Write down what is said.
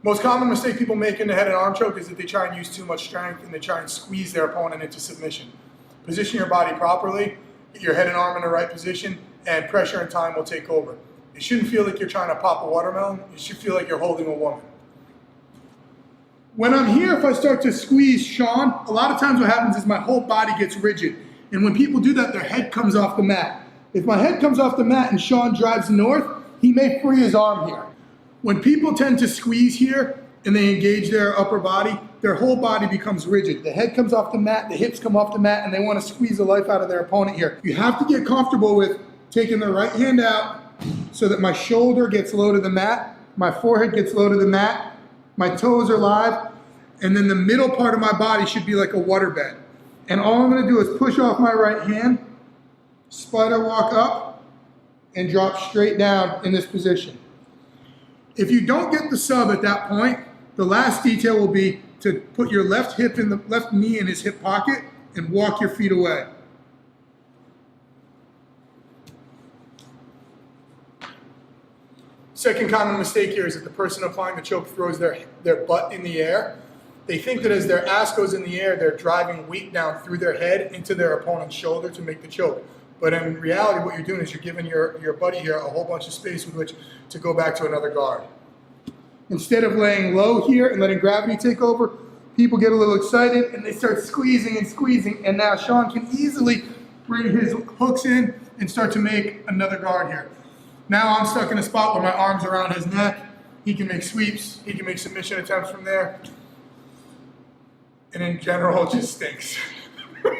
Most common mistake people make in the head and arm choke is that they try and use too much strength and they try and squeeze their opponent into submission. Position your body properly, get your head and arm in the right position, and pressure and time will take over. It shouldn't feel like you're trying to pop a watermelon. It should feel like you're holding a woman. When I'm here, if I start to squeeze Sean, a lot of times what happens is my whole body gets rigid. And when people do that, their head comes off the mat. If my head comes off the mat and Sean drives north, he may free his arm here. When people tend to squeeze here and they engage their upper body, their whole body becomes rigid. The head comes off the mat, the hips come off the mat, and they want to squeeze the life out of their opponent here. You have to get comfortable with taking the right hand out so that my shoulder gets low to the mat, my forehead gets low to the mat, my toes are live, and then the middle part of my body should be like a waterbed. And all I'm going to do is push off my right hand, spider walk up, and drop straight down in this position. If you don't get the sub at that point, the last detail will be to put your left hip in the left knee in his hip pocket and walk your feet away. Second common mistake here is that the person applying the choke throws their butt in the air. They think that as their ass goes in the air, they're driving weight down through their head into their opponent's shoulder to make the choke. But in reality, what you're doing is you're giving your buddy here a whole bunch of space with which to go back to another guard. Instead of laying low here and letting gravity take over, people get a little excited and they start squeezing and squeezing. And now Sean can easily bring his hooks in and start to make another guard here. Now I'm stuck in a spot where my arm's around his neck. He can make sweeps. He can make submission attempts from there. And in general, it just stinks.